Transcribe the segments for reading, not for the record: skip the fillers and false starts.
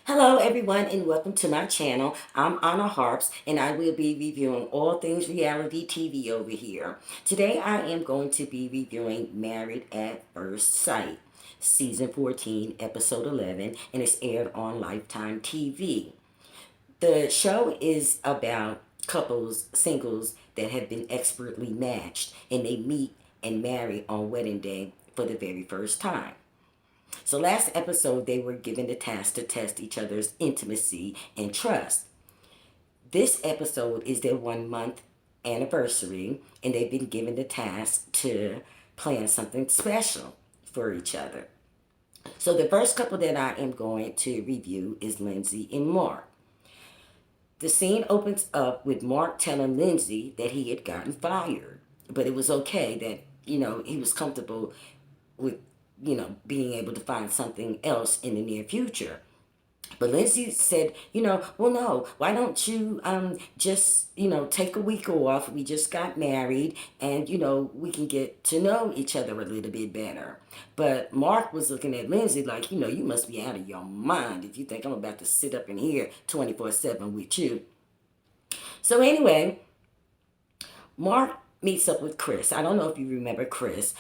Hello everyone and welcome to my channel. I'm Onna Harps and I will be reviewing all things reality TV over here. Today I am going to be reviewing Married at First Sight, Season 14, Episode 11, and it's aired on Lifetime TV. The show is about couples, singles that have been expertly matched and they meet and marry on wedding day for the very first time. So last episode, they were given the task to test each other's intimacy and trust. This episode is their 1 month anniversary, and they've been given the task to plan something special for each other. So the first couple that I am going to review is Lindsey and Mark. The scene opens up with Mark telling Lindsey that he had gotten fired, but it was okay that, he was comfortable with being able to find something else in the near future. But Lindsey said, well, no, why don't you just, take a week off? We just got married and, we can get to know each other a little bit better. But Mark was looking at Lindsey like, you must be out of your mind if you think I'm about to sit up in here 24/7 with you. So anyway, Mark meets up with Chris. I don't know if you remember Chris.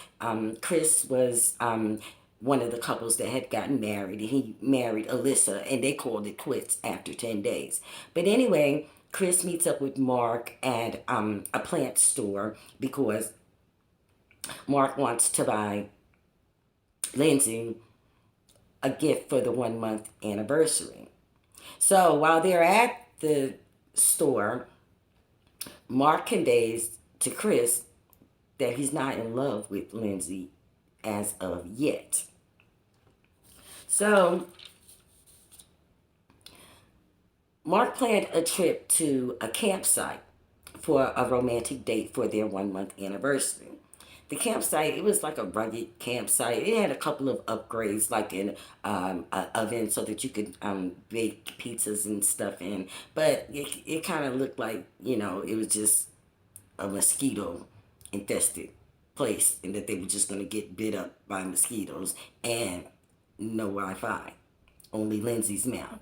Chris was one of the couples that had gotten married. He married Alyssa, and they called it quits after 10 days. But anyway, Chris meets up with Mark at a plant store because Mark wants to buy Lindsey a gift for the 1 month anniversary. So while they're at the store, Mark conveys to Chris that he's not in love with Lindsey as of yet. So, Mark planned a trip to a campsite for a romantic date for their 1 month anniversary. The campsite, it was like a rugged campsite. It had a couple of upgrades, like an oven so that you could bake pizzas and stuff in. But it kind of looked like, it was just a mosquito infested place and that they were just going to get bit up by mosquitoes and no Wi-Fi, only Lindsey's mouth.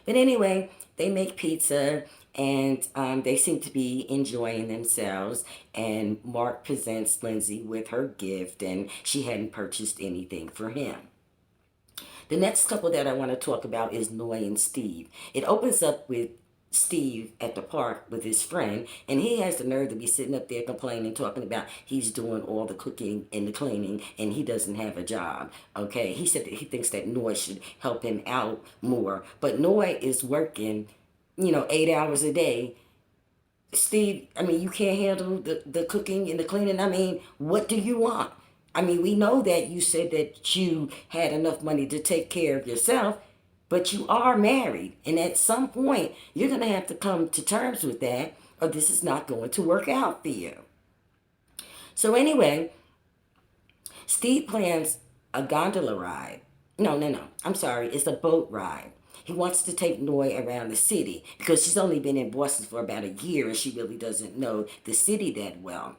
But anyway, they make pizza and they seem to be enjoying themselves, and Mark presents Lindsey with her gift and she hadn't purchased anything for him. The next couple that I want to talk about is Noy and Steve. It opens up with Steve at the park with his friend, and he has the nerve to be sitting up there complaining, talking about he's doing all the cooking and the cleaning and he doesn't have a job. Okay, he said that he thinks that Noy should help him out more, but Noy is working 8 hours a day. Steve, I mean, you can't handle the cooking and the cleaning. I mean, what do you want? I mean, we know that you said that you had enough money to take care of yourself, but you are married, and at some point, you're going to have to come to terms with that, or this is not going to work out for you. So anyway, Steve plans a gondola ride. No. I'm sorry. It's a boat ride. He wants to take Noy around the city because she's only been in Boston for about a year and she really doesn't know the city that well.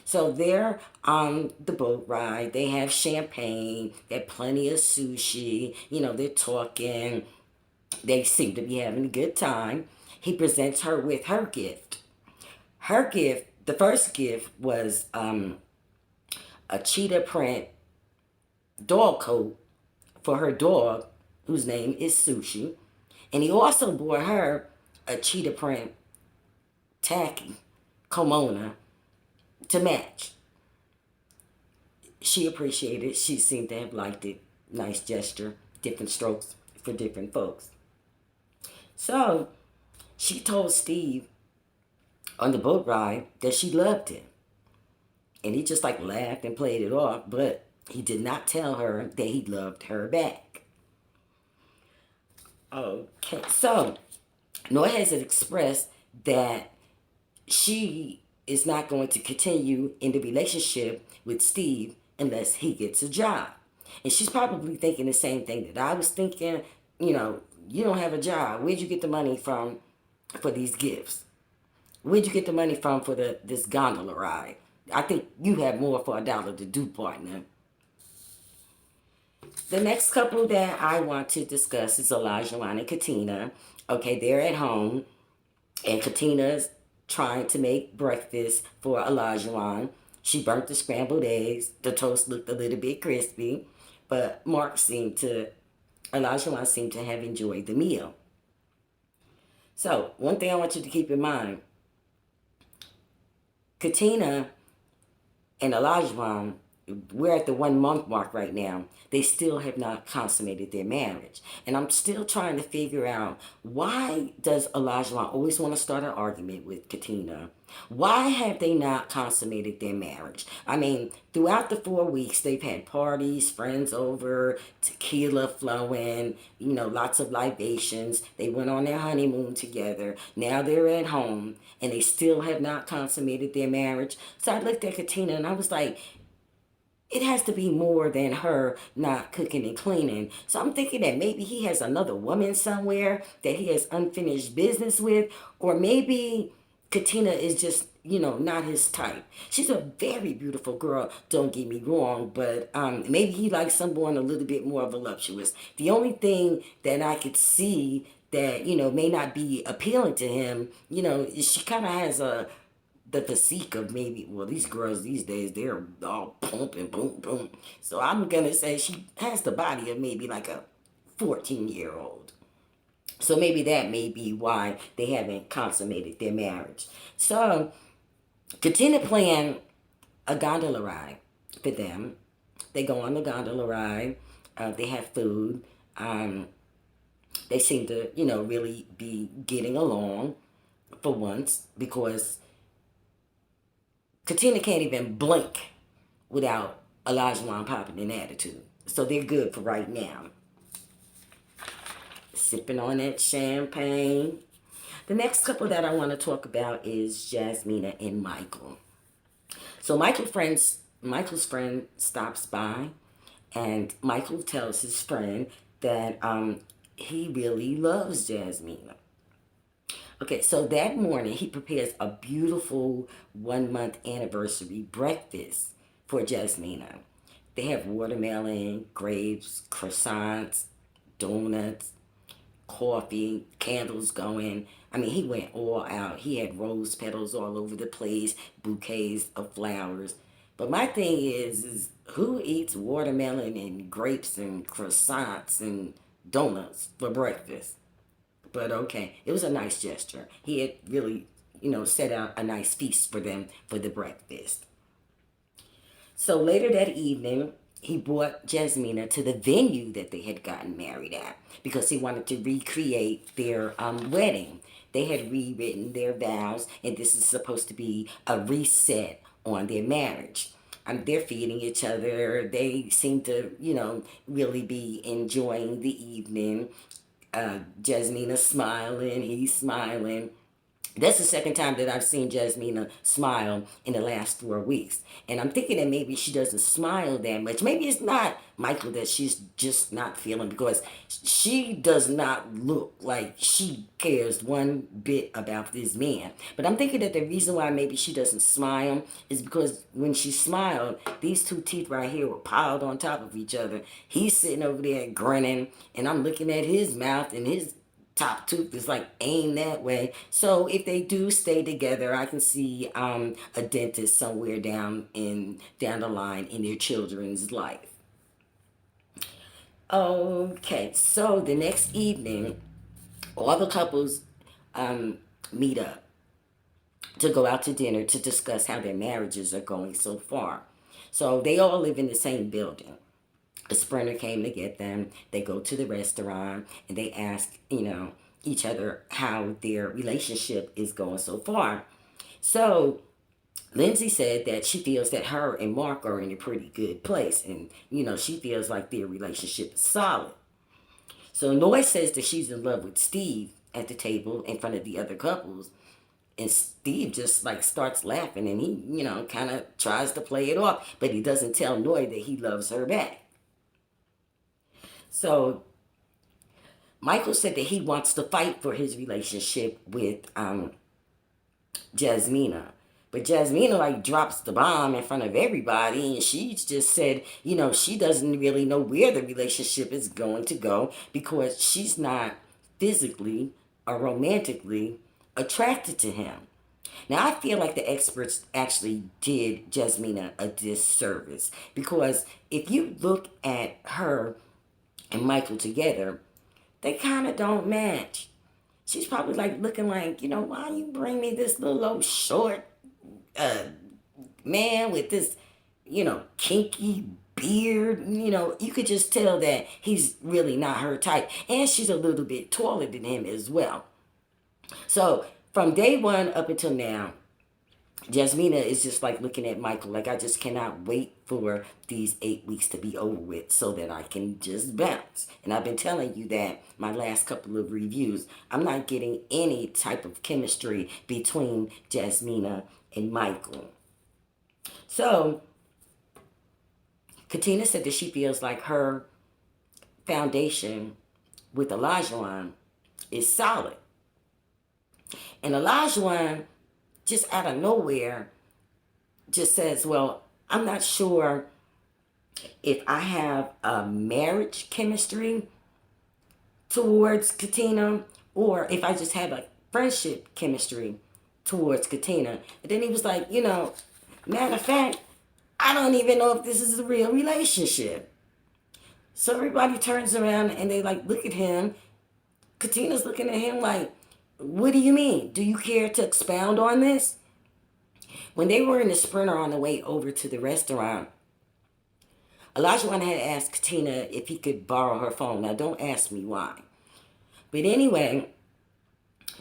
So they're on the boat ride. They have champagne. They have plenty of sushi. They're talking. They seem to be having a good time. He presents her with her gift. Her gift, the first gift was a cheetah print dog coat for her dog, whose name is Sushi. And he also bought her a cheetah print tacky kimono to match. She appreciated it. She seemed to have liked it. Nice gesture. Different strokes for different folks. So she told Steve on the boat ride that she loved him. And he just laughed and played it off, but he did not tell her that he loved her back. Okay, so Noy has expressed that she is not going to continue in the relationship with Steve unless he gets a job. And she's probably thinking the same thing that I was thinking. You don't have a job. Where'd you get the money from for these gifts? Where'd you get the money from for this gondola ride? I think you have more for $1 to do, partner. The next couple that I want to discuss is Elijah and Katina. Okay, they're at home, and Katina's trying to make breakfast for Elijah. She burnt the scrambled eggs. The toast looked a little bit crispy, but Elijah seemed to have enjoyed the meal. So, one thing I want you to keep in mind, Katina and Elijah, we're at the 1 month mark right now. They still have not consummated their marriage. And I'm still trying to figure out, why does Elijah always want to start an argument with Katina? Why have they not consummated their marriage? I mean, throughout the 4 weeks, they've had parties, friends over, tequila flowing, lots of libations. They went on their honeymoon together. Now they're at home and they still have not consummated their marriage. So I looked at Katina and I was like, it has to be more than her not cooking and cleaning. So I'm thinking that maybe he has another woman somewhere that he has unfinished business with, or maybe Katina is just, not his type. She's a very beautiful girl, don't get me wrong, but maybe he likes someone a little bit more voluptuous. The only thing that I could see that, may not be appealing to him, is she kind of has the physique of maybe, well, these girls these days, they're all plump and boom, boom. So I'm going to say she has the body of maybe like a 14-year-old. So maybe that may be why they haven't consummated their marriage. So Katina planned a gondola ride for them. They go on the gondola ride. They have food. They seem to, really be getting along for once, because Katina can't even blink without Elijah popping an attitude. So they're good for right now. Sipping on that champagne. The next couple that I want to talk about is Jasmina and Michael. So Michael's friend stops by, and Michael tells his friend that he really loves Jasmina. Okay, so that morning he prepares a beautiful 1 month anniversary breakfast for Jasmina. They have watermelon, grapes, croissants, donuts, coffee, candles going. I mean, he went all out. He had rose petals all over the place, bouquets of flowers. But my thing is who eats watermelon and grapes and croissants and donuts for breakfast? But okay, it was a nice gesture. He had really, set out a nice feast for them for the breakfast. So later that evening, he brought Jasmina to the venue that they had gotten married at, because he wanted to recreate their wedding. They had rewritten their vows, and this is supposed to be a reset on their marriage. They're feeding each other. They seem to, really be enjoying the evening. Jasmina smiling, he's smiling. That's the second time that I've seen Jasmina smile in the last 4 weeks. And I'm thinking that maybe she doesn't smile that much. Maybe it's not Michael that she's just not feeling, because she does not look like she cares one bit about this man. But I'm thinking that the reason why maybe she doesn't smile is because when she smiled, these two teeth right here were piled on top of each other. He's sitting over there grinning, and I'm looking at his mouth, and his top tooth is like aimed that way. So if they do stay together, I can see a dentist somewhere down the line in their children's life. Okay, so the next evening, all the couples meet up to go out to dinner to discuss how their marriages are going so far. So they all live in the same building. A sprinter came to get them. They go to the restaurant and they ask, each other how their relationship is going so far. So Lindsey said that she feels that her and Mark are in a pretty good place, and she feels like their relationship is solid. So Noy says that she's in love with Steve at the table in front of the other couples, and Steve just like starts laughing, and he kind of tries to play it off, but he doesn't tell Noy that he loves her back. So Michael said that he wants to fight for his relationship with Jasmina, But Jasmina like drops the bomb in front of everybody, and she just said, she doesn't really know where the relationship is going to go because she's not physically or romantically attracted to him. Now, I feel like the experts actually did Jasmina a disservice because if you look at her and Michael together, they kind of don't match. She's probably like looking like, why you bring me this little old short man with this, kinky beard? You could just tell that he's really not her type. And she's a little bit taller than him as well. So from day one up until now, Jasmina is just like looking at Michael like, I just cannot wait for these 8 weeks to be over with so that I can just bounce. And I've been telling you that my last couple of reviews, I'm not getting any type of chemistry between Jasmina and Michael. So Katina said that she feels like her foundation with Elijah is solid. And Elijah just out of nowhere just says, well, I'm not sure if I have a marriage chemistry towards Katina or if I just have a friendship chemistry towards Katina. And then he was like, matter of fact, I don't even know if this is a real relationship. So everybody turns around and they like look at him. Katina's looking at him like, what do you mean? Do you care to expound on this? When they were in the Sprinter on the way over to the restaurant, Elijah had asked Katina if he could borrow her phone. Now, don't ask me why. But anyway,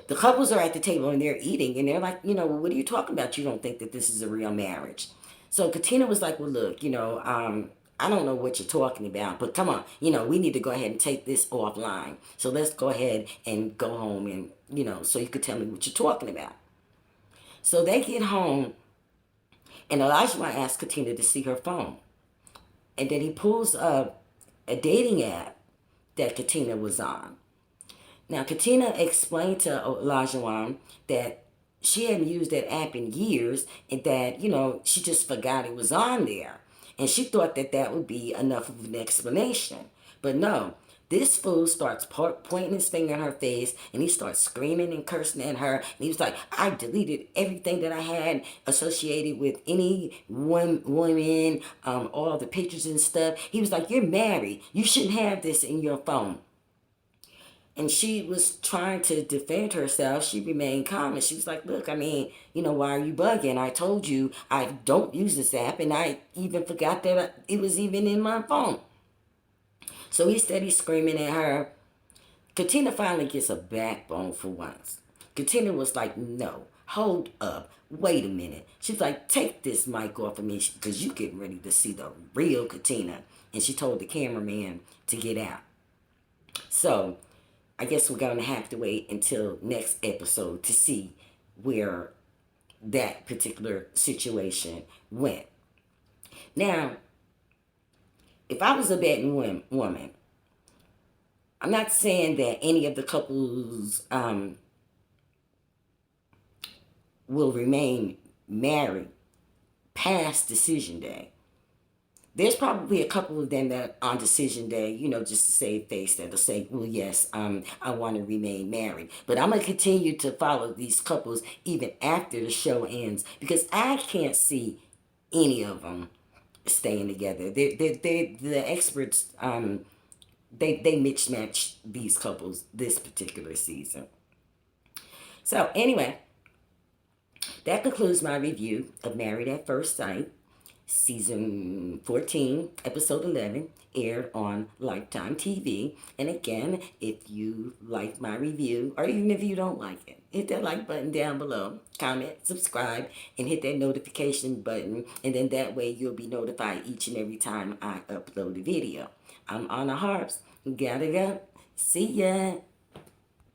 the couples are at the table and they're eating. And they're like, what are you talking about? You don't think that this is a real marriage. So Katina was like, well, look, I don't know what you're talking about. But come on, we need to go ahead and take this offline. So let's go ahead and go home and, so you could tell me what you're talking about. So they get home. And Elijah asked Katina to see her phone. And then he pulls up a dating app that Katina was on. Now, Katina explained to Elijah that she hadn't used that app in years and that, she just forgot it was on there. And she thought that that would be enough of an explanation. But no, this fool starts pointing his finger in her face and he starts screaming and cursing at her. And he was like, I deleted everything that I had associated with any woman, all the pictures and stuff. He was like, you're married. You shouldn't have this in your phone. And she was trying to defend herself. She remained calm. And she was like, look, why are you bugging? I told you I don't use this app. And I even forgot that it was even in my phone. So he steady screaming at her. Katina finally gets a backbone for once. Katina was like, no, hold up. Wait a minute. She's like, take this mic off of me because you getting ready to see the real Katina. And she told the cameraman to get out. So I guess we're going to have to wait until next episode to see where that particular situation went. Now, if I was a betting woman, I'm not saying that any of the couples will remain married past decision day. There's probably a couple of them that on decision day, just to save face, that'll say, well, yes, I want to remain married. But I'm going to continue to follow these couples even after the show ends because I can't see any of them staying together. The experts, they mismatch these couples this particular season. So anyway, that concludes my review of Married at First Sight. Season 14, episode 11, aired on Lifetime TV. And again, if you like my review, or even if you don't like it, hit that like button down below, comment, subscribe, and hit that notification button. And then that way you'll be notified each and every time I upload a video. I'm Onna Harps. Gotta go. See ya.